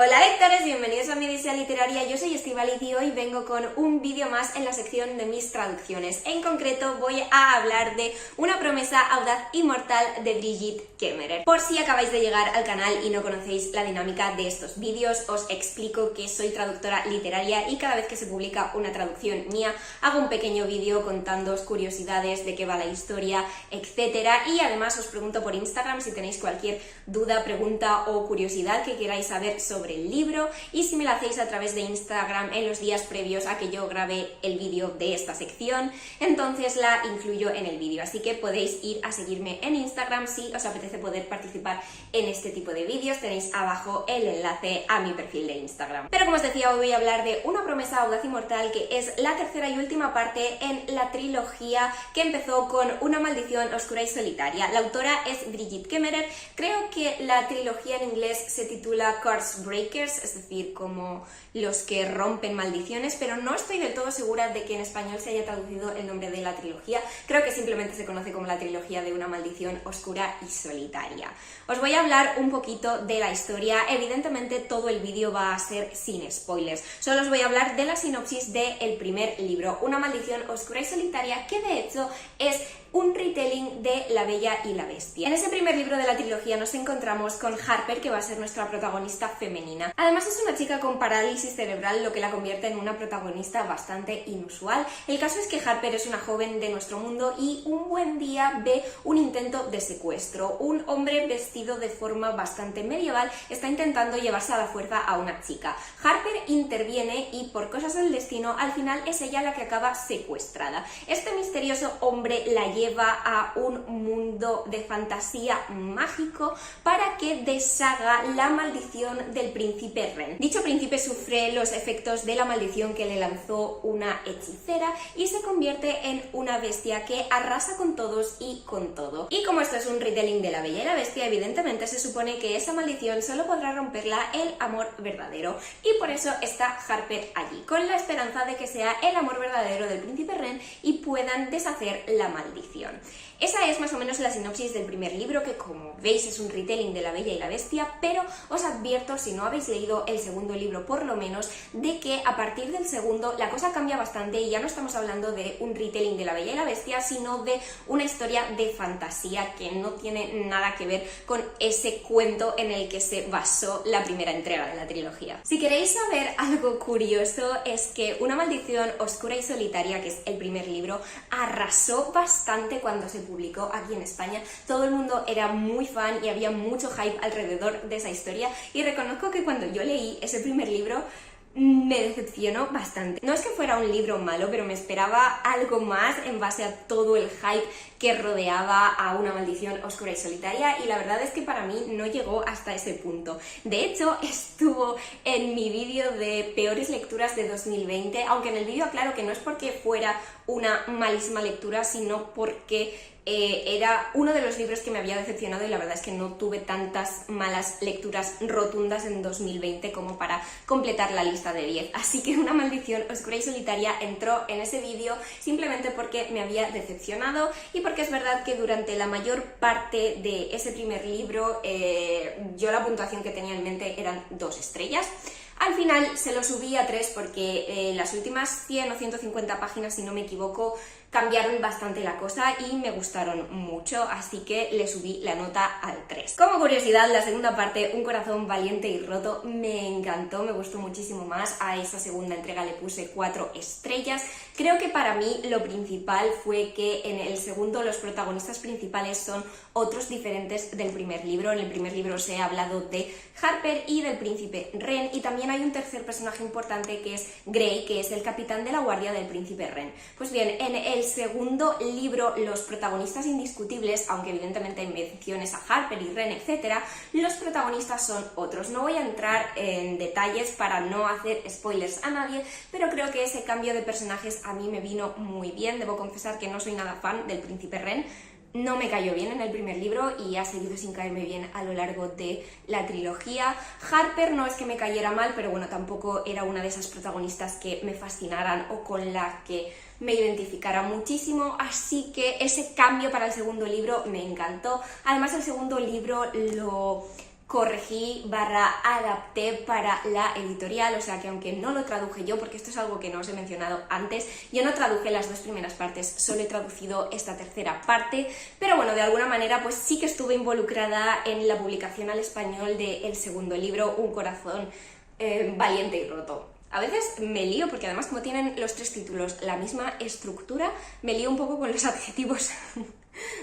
Hola lectores, bienvenidos a mi Odisea Literaria, yo soy Estíbaliz y hoy vengo con un vídeo más en la sección de mis traducciones. En concreto voy a hablar de Una promesa audaz y mortal de Brigitte Kemmerer. Por si acabáis de llegar al canal y no conocéis la dinámica de estos vídeos, os explico que soy traductora literaria y cada vez que se publica una traducción mía hago un pequeño vídeo contándoos curiosidades de qué va la historia, etcétera, y además os pregunto por Instagram si tenéis cualquier duda, pregunta o curiosidad que queráis saber sobre el libro, y si me lo hacéis a través de Instagram en los días previos a que yo grabe el vídeo de esta sección, entonces la incluyo en el vídeo, así que podéis ir a seguirme en Instagram si os apetece poder participar en este tipo de vídeos. Tenéis abajo el enlace a mi perfil de Instagram. Pero como os decía, hoy voy a hablar de Una promesa audaz y mortal, que es la tercera y última parte en la trilogía que empezó con Una maldición oscura y solitaria. La autora es Brigitte Kemmerer. Creo que la trilogía en inglés se titula Curse Breakers, es decir, como los que rompen maldiciones, pero no estoy del todo segura de que en español se haya traducido el nombre de la trilogía. Creo que simplemente se conoce como la trilogía de Una maldición oscura y solitaria. Os voy a hablar un poquito de la historia. Evidentemente todo el vídeo va a ser sin spoilers. Solo os voy a hablar de la sinopsis del primer libro, Una maldición oscura y solitaria, que de hecho es un retelling de La Bella y la Bestia. En ese primer libro de la trilogía nos encontramos con Harper, que va a ser nuestra protagonista femenina. Además es una chica con parálisis cerebral, lo que la convierte en una protagonista bastante inusual. El caso es que Harper es una joven de nuestro mundo y un buen día ve un intento de secuestro. Un hombre vestido de forma bastante medieval está intentando llevarse a la fuerza a una chica. Harper interviene y por cosas del destino al final es ella la que acaba secuestrada. Este misterioso hombre la lleva a un mundo de fantasía mágico para que deshaga la maldición del príncipe Ren. Dicho príncipe sufre los efectos de la maldición que le lanzó una hechicera y se convierte en una bestia que arrasa con todos y con todo. Y como esto es un retelling de La Bella y la Bestia, evidentemente se supone que esa maldición solo podrá romperla el amor verdadero, y por eso está Harper allí, con la esperanza de que sea el amor verdadero del príncipe Ren y puedan deshacer la maldición. Esa es más o menos la sinopsis del primer libro, que como veis es un retelling de La Bella y la Bestia, pero os advierto, si no habéis leído el segundo libro por lo menos, de que a partir del segundo la cosa cambia bastante y ya no estamos hablando de un retelling de La Bella y la Bestia, sino de una historia de fantasía que no tiene nada que ver con ese cuento en el que se basó la primera entrega de la trilogía. Si queréis saber algo curioso, es que Una maldición oscura y solitaria, que es el primer libro, arrasó bastante cuando se publicó aquí en España. Todo el mundo era muy fan y había mucho hype alrededor de esa historia, y reconozco que cuando yo leí ese primer libro me decepcionó bastante. No es que fuera un libro malo, pero me esperaba algo más en base a todo el hype que rodeaba a Una maldición oscura y solitaria, y la verdad es que para mí no llegó hasta ese punto. De hecho, estuvo en mi vídeo de peores lecturas de 2020, aunque en el vídeo aclaro que no es porque fuera una malísima lectura, sino porque era uno de los libros que me había decepcionado, y la verdad es que no tuve tantas malas lecturas rotundas en 2020 como para completar la lista de 10. Así que Una maldición oscura y solitaria entró en ese vídeo simplemente porque me había decepcionado, y porque es verdad que durante la mayor parte de ese primer libro yo la puntuación que tenía en mente eran 2 estrellas. Al final se lo subí a 3 porque las últimas 100 o 150 páginas, si no me equivoco, cambiaron bastante la cosa y me gustaron mucho, así que le subí la nota al 3. Como curiosidad, la segunda parte, Un corazón valiente y roto, me encantó, me gustó muchísimo más. A esa segunda entrega le puse 4 estrellas. Creo que para mí lo principal fue que en el segundo los protagonistas principales son otros diferentes del primer libro. En el primer libro os he hablado de Harper y del príncipe Ren, y también hay un tercer personaje importante que es Grey, que es el capitán de la guardia del príncipe Ren. Pues bien, en el segundo libro los protagonistas indiscutibles, aunque evidentemente hay menciones a Harper y Ren, etc., los protagonistas son otros. No voy a entrar en detalles para no hacer spoilers a nadie, pero creo que ese cambio de personajes a mí me vino muy bien. Debo confesar que no soy nada fan del príncipe Ren. No me cayó bien en el primer libro y ha seguido sin caerme bien a lo largo de la trilogía. Harper no es que me cayera mal, pero bueno, tampoco era una de esas protagonistas que me fascinaran o con la que me identificara muchísimo, así que ese cambio para el segundo libro me encantó. Además, el segundo libro lo corregí barra adapté para la editorial, o sea que aunque no lo traduje yo, porque esto es algo que no os he mencionado antes, yo no traduje las 2 primeras partes, solo he traducido esta tercera parte, pero bueno, de alguna manera pues sí que estuve involucrada en la publicación al español del segundo libro, Un corazón valiente y roto. A veces me lío porque además como tienen los 3 títulos la misma estructura, me lío un poco con los adjetivos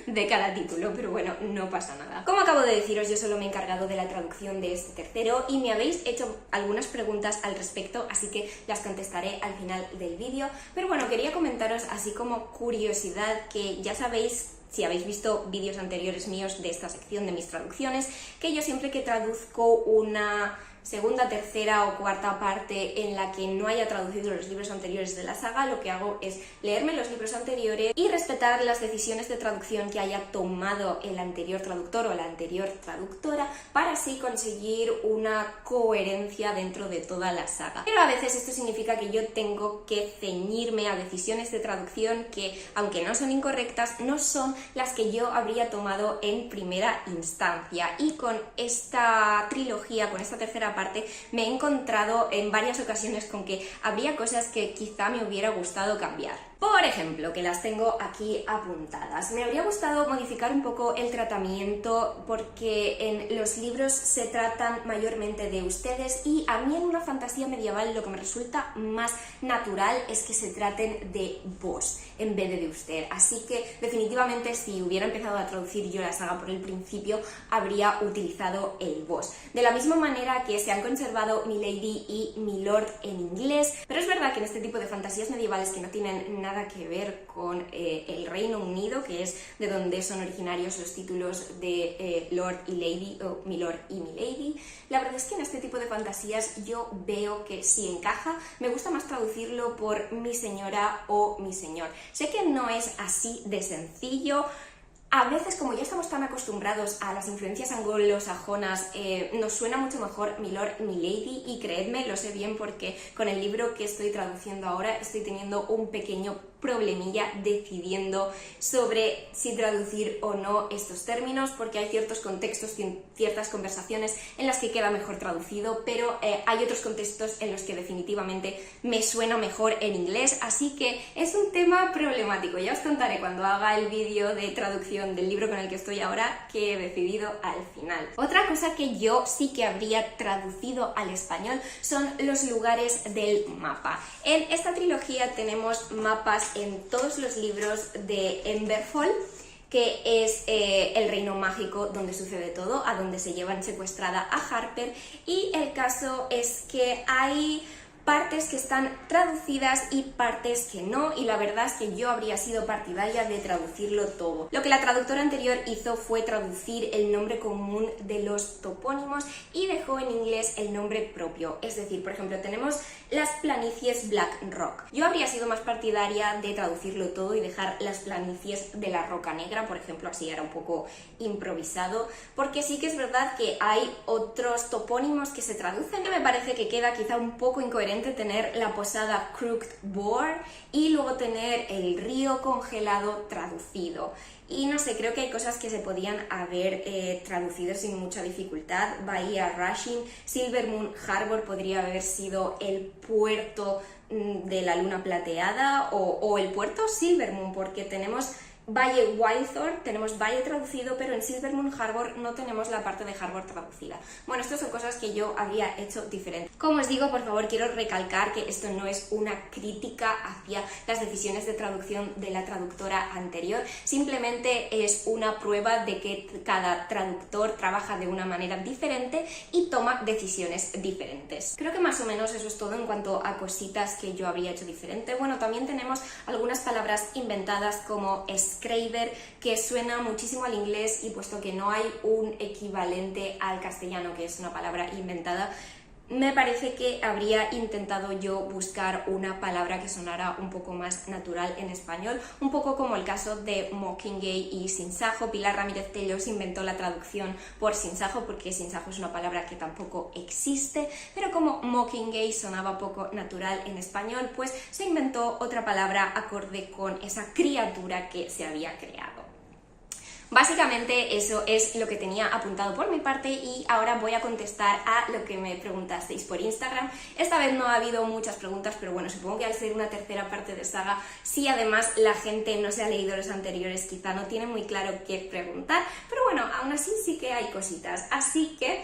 de cada título, pero bueno, no pasa nada. Como acabo de deciros, yo solo me he encargado de la traducción de este tercero y me habéis hecho algunas preguntas al respecto, así que las contestaré al final del vídeo. Pero bueno, quería comentaros así como curiosidad que ya sabéis, si habéis visto vídeos anteriores míos de esta sección de mis traducciones, que yo siempre que traduzco una segunda, tercera o cuarta parte en la que no haya traducido los libros anteriores de la saga, lo que hago es leerme los libros anteriores y respetar las decisiones de traducción que haya tomado el anterior traductor o la anterior traductora para así conseguir una coherencia dentro de toda la saga. Pero a veces esto significa que yo tengo que ceñirme a decisiones de traducción que, aunque no son incorrectas, no son las que yo habría tomado en primera instancia. Y con esta trilogía, con esta tercera parte, me he encontrado en varias ocasiones con que habría cosas que quizá me hubiera gustado cambiar. Por ejemplo, que las tengo aquí apuntadas. Me habría gustado modificar un poco el tratamiento porque en los libros se tratan mayormente de ustedes y a mí en una fantasía medieval lo que me resulta más natural es que se traten de vos en vez de usted. Así que definitivamente si hubiera empezado a traducir yo la saga por el principio habría utilizado el vos. De la misma manera que se han conservado Milady y Milord en inglés, pero es verdad que en este tipo de fantasías medievales que no tienen nada que ver con el Reino Unido, que es de donde son originarios los títulos de Lord y Lady o Milord y Milady, la verdad es que en este tipo de fantasías yo veo que si encaja, me gusta más traducirlo por mi señora o mi señor. Sé que no es así de sencillo. A veces, como ya estamos tan acostumbrados a las influencias anglosajonas, nos suena mucho mejor Milord y Milady, y creedme, lo sé bien porque con el libro que estoy traduciendo ahora estoy teniendo un pequeño problemilla decidiendo sobre si traducir o no estos términos, porque hay ciertos contextos, ciertas conversaciones en las que queda mejor traducido, pero hay otros contextos en los que definitivamente me suena mejor en inglés, así que es un tema problemático. Ya os contaré cuando haga el vídeo de traducción del libro con el que estoy ahora que he decidido al final. Otra cosa que yo sí que habría traducido al español son los lugares del mapa. En esta trilogía tenemos mapas en todos los libros de Emberfall, que es el reino mágico donde sucede todo, a donde se llevan secuestrada a Harper, y el caso es que hay partes que están traducidas y partes que no, y la verdad es que yo habría sido partidaria de traducirlo todo. Lo que la traductora anterior hizo fue traducir el nombre común de los topónimos y dejó en inglés el nombre propio. Es decir, por ejemplo, tenemos las planicies Black Rock. Yo habría sido más partidaria de traducirlo todo y dejar las planicies de la Roca Negra, por ejemplo, así era un poco improvisado, porque sí que es verdad que hay otros topónimos que se traducen que me parece que queda quizá un poco incoherente tener la posada Crooked Boar y luego tener el río congelado traducido. Y no sé, creo que hay cosas que se podían haber traducido sin mucha dificultad. Bahía Rushing, Silver Moon Harbor podría haber sido el puerto de la luna plateada o el puerto Silver Moon, porque tenemos Valle Wildthorn, tenemos Valle traducido, pero en Silver Moon Harbor no tenemos la parte de Harbor traducida. Bueno, estas son cosas que yo había hecho diferente. Como os digo, por favor, quiero recalcar que esto no es una crítica hacia las decisiones de traducción de la traductora anterior, simplemente es una prueba de que cada traductor trabaja de una manera diferente y toma decisiones diferentes. Creo que más o menos eso es todo en cuanto a cositas que yo habría hecho diferente. Bueno, también tenemos algunas palabras inventadas como Scraver, que suena muchísimo al inglés, y puesto que no hay un equivalente al castellano, que es una palabra inventada, me parece que habría intentado yo buscar una palabra que sonara un poco más natural en español, un poco como el caso de Mockingjay y Sinsajo. Pilar Ramírez Tello se inventó la traducción por Sinsajo porque Sinsajo es una palabra que tampoco existe, pero como Mockingjay sonaba poco natural en español, pues se inventó otra palabra acorde con esa criatura que se había creado. Básicamente eso es lo que tenía apuntado por mi parte y ahora voy a contestar a lo que me preguntasteis por Instagram. Esta vez no ha habido muchas preguntas, pero bueno, supongo que al ser una tercera parte de saga, si además la gente no se ha leído los anteriores, quizá no tiene muy claro qué preguntar, pero bueno, aún así sí que hay cositas. Así que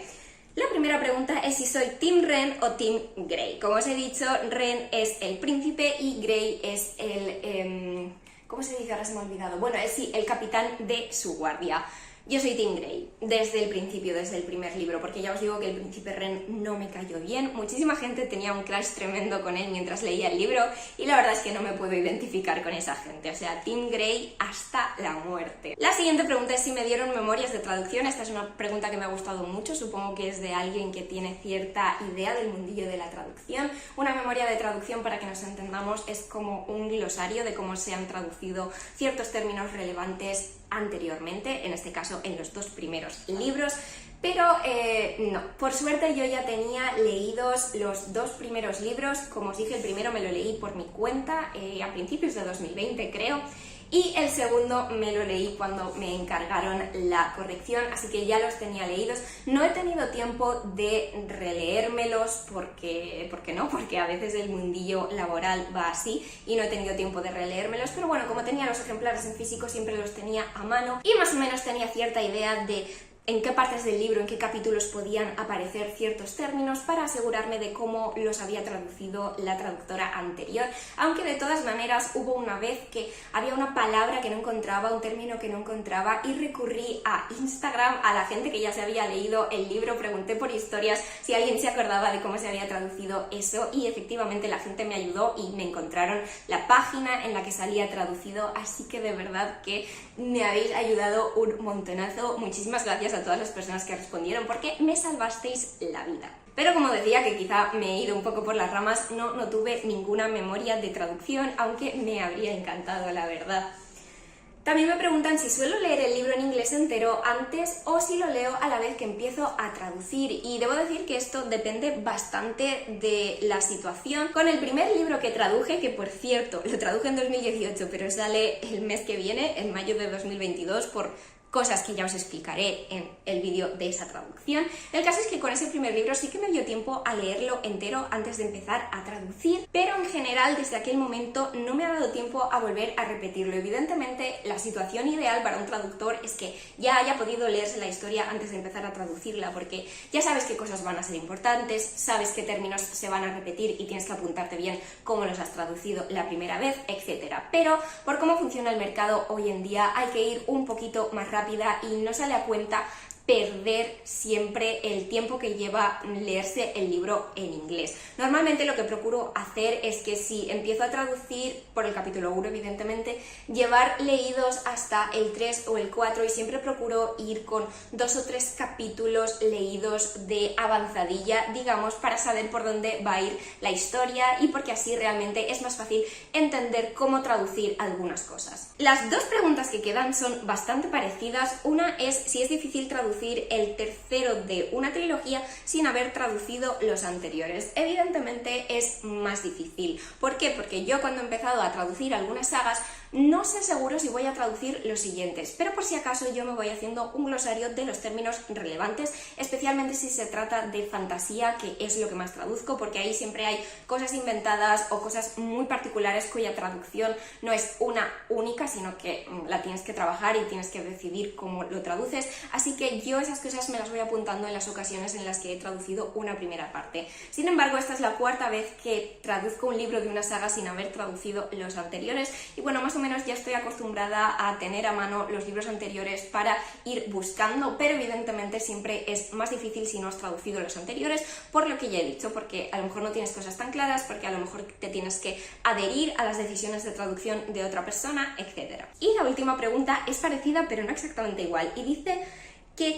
la primera pregunta es si soy Team Ren o Team Grey. Como os he dicho, Ren es el príncipe y Grey es el... ¿cómo se dice? Ahora se me ha olvidado. Bueno, es sí, el capitán de su guardia. Yo soy Team Grey desde el principio, desde el primer libro, porque ya os digo que el príncipe Ren no me cayó bien. Muchísima gente tenía un crush tremendo con él mientras leía el libro y la verdad es que no me puedo identificar con esa gente. O sea, Team Grey hasta la muerte. La siguiente pregunta es si me dieron memorias de traducción. Esta es una pregunta que me ha gustado mucho. Supongo que es de alguien que tiene cierta idea del mundillo de la traducción. Una memoria de traducción, para que nos entendamos, es como un glosario de cómo se han traducido ciertos términos relevantes anteriormente, en este caso en los 2 primeros libros, pero no, por suerte yo ya tenía leídos los 2 primeros libros. Como os dije, el primero me lo leí por mi cuenta a principios de 2020 creo, y el segundo me lo leí cuando me encargaron la corrección, así que ya los tenía leídos. No he tenido tiempo de releérmelos porque a veces el mundillo laboral va así y no he tenido tiempo de releérmelos, pero bueno, como tenía los ejemplares en físico siempre los tenía a mano y más o menos tenía cierta idea de en qué partes del libro, en qué capítulos podían aparecer ciertos términos para asegurarme de cómo los había traducido la traductora anterior, aunque de todas maneras hubo una vez que había una palabra que no encontraba, un término que no encontraba y recurrí a Instagram, a la gente que ya se había leído el libro, pregunté por historias si alguien se acordaba de cómo se había traducido eso y efectivamente la gente me ayudó y me encontraron la página en la que salía traducido, así que de verdad que me habéis ayudado un montonazo. Muchísimas gracias a todas las personas que respondieron porque me salvasteis la vida. Pero como decía, que quizá me he ido un poco por las ramas, no tuve ninguna memoria de traducción, aunque me habría encantado, la verdad. También me preguntan si suelo leer el libro en inglés entero antes o si lo leo a la vez que empiezo a traducir, y debo decir que esto depende bastante de la situación. Con el primer libro que traduje, que por cierto lo traduje en 2018 pero sale el mes que viene, en mayo de 2022, por cosas que ya os explicaré en el vídeo de esa traducción. El caso es que con ese primer libro sí que me dio tiempo a leerlo entero antes de empezar a traducir, pero en general desde aquel momento no me ha dado tiempo a volver a repetirlo. Evidentemente la situación ideal para un traductor es que ya haya podido leerse la historia antes de empezar a traducirla, porque ya sabes qué cosas van a ser importantes, sabes qué términos se van a repetir y tienes que apuntarte bien cómo los has traducido la primera vez, etc. Pero por cómo funciona el mercado hoy en día hay que ir un poquito más rápido y no sale a cuenta perder siempre el tiempo que lleva leerse el libro en inglés. Normalmente lo que procuro hacer es que si empiezo a traducir por el capítulo 1, evidentemente, llevar leídos hasta el 3 o el 4 y siempre procuro ir con 2 o 3 capítulos leídos de avanzadilla, digamos, para saber por dónde va a ir la historia y porque así realmente es más fácil entender cómo traducir algunas cosas. Las 2 preguntas que quedan son bastante parecidas. Una es si es difícil traducir el tercero de una trilogía sin haber traducido los anteriores. Evidentemente es más difícil. ¿Por qué? Porque yo cuando he empezado a traducir algunas sagas no sé seguro si voy a traducir los siguientes, pero por si acaso yo me voy haciendo un glosario de los términos relevantes, especialmente si se trata de fantasía, que es lo que más traduzco, porque ahí siempre hay cosas inventadas o cosas muy particulares cuya traducción no es una única, sino que la tienes que trabajar y tienes que decidir cómo lo traduces, así que yo esas cosas me las voy apuntando en las ocasiones en las que he traducido una primera parte. Sin embargo, esta es la 4ª vez que traduzco un libro de una saga sin haber traducido los anteriores y bueno, más o menos ya estoy acostumbrada a tener a mano los libros anteriores para ir buscando, pero evidentemente siempre es más difícil si no has traducido los anteriores, por lo que ya he dicho, porque a lo mejor no tienes cosas tan claras, porque a lo mejor te tienes que adherir a las decisiones de traducción de otra persona, etc. Y la última pregunta es parecida pero no exactamente igual y dice: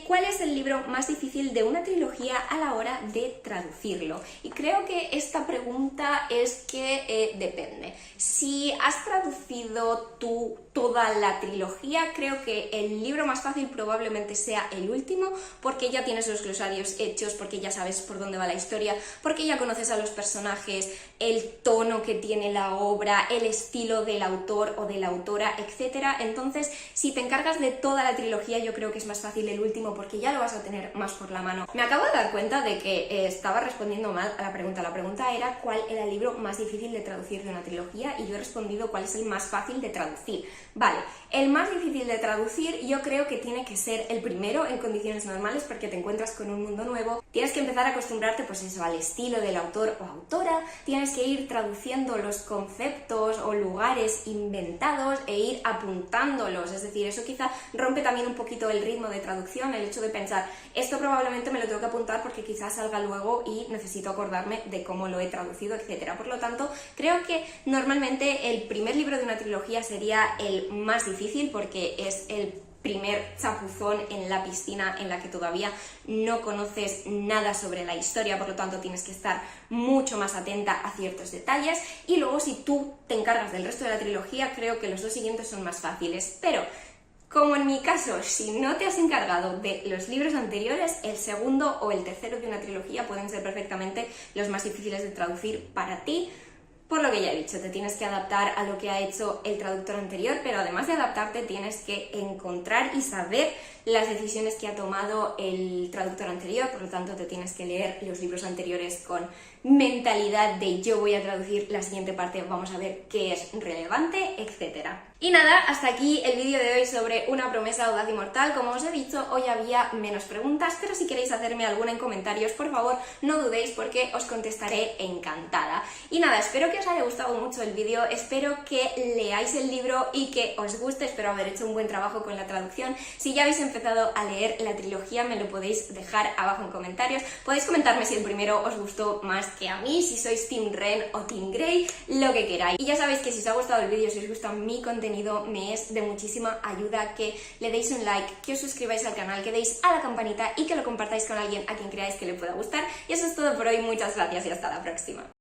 ¿cuál es el libro más difícil de una trilogía a la hora de traducirlo? Y creo que esta pregunta es que depende. Si has traducido tú toda la trilogía, creo que el libro más fácil probablemente sea el último, porque ya tienes los glosarios hechos, porque ya sabes por dónde va la historia, porque ya conoces a los personajes, el tono que tiene la obra, el estilo del autor o de la autora, etc. Entonces, si te encargas de toda la trilogía, yo creo que es más fácil el último, porque ya lo vas a tener más por la mano. Me acabo de dar cuenta de que estaba respondiendo mal a la pregunta. La pregunta era cuál era el libro más difícil de traducir de una trilogía, y yo he respondido cuál es el más fácil de traducir. Vale, el más difícil de traducir yo creo que tiene que ser el primero en condiciones normales, porque te encuentras con un mundo nuevo, tienes que empezar a acostumbrarte pues eso, al estilo del autor o autora, tienes que ir traduciendo los conceptos o lugares inventados e ir apuntándolos, es decir, eso quizá rompe también un poquito el ritmo de traducción, el hecho de pensar, esto probablemente me lo tengo que apuntar porque quizás salga luego y necesito acordarme de cómo lo he traducido, etc. Por lo tanto, creo que normalmente el primer libro de una trilogía sería el más difícil, porque es el primer chapuzón en la piscina en la que todavía no conoces nada sobre la historia, por lo tanto tienes que estar mucho más atenta a ciertos detalles, y luego si tú te encargas del resto de la trilogía, creo que los dos siguientes son más fáciles, pero como en mi caso, si no te has encargado de los libros anteriores, el segundo o el tercero de una trilogía pueden ser perfectamente los más difíciles de traducir para ti. Por lo que ya he dicho, te tienes que adaptar a lo que ha hecho el traductor anterior, pero además de adaptarte tienes que encontrar y saber las decisiones que ha tomado el traductor anterior, por lo tanto te tienes que leer los libros anteriores con mentalidad de yo voy a traducir la siguiente parte, vamos a ver qué es relevante, etc. Y nada, hasta aquí el vídeo de hoy sobre Una promesa audaz y mortal. Como os he dicho, hoy había menos preguntas, pero si queréis hacerme alguna en comentarios, por favor, no dudéis porque os contestaré encantada. Y nada, espero que os haya gustado mucho el vídeo, espero que leáis el libro y que os guste, espero haber hecho un buen trabajo con la traducción. Si ya habéis empezado a leer la trilogía, me lo podéis dejar abajo en comentarios. Podéis comentarme si el primero os gustó más que a mí, si sois Team Ren o Team Grey, lo que queráis. Y ya sabéis que si os ha gustado el vídeo, si os gusta mi contenido, me es de muchísima ayuda que le deis un like, que os suscribáis al canal, que deis a la campanita y que lo compartáis con alguien a quien creáis que le pueda gustar. Y eso es todo por hoy, muchas gracias y hasta la próxima.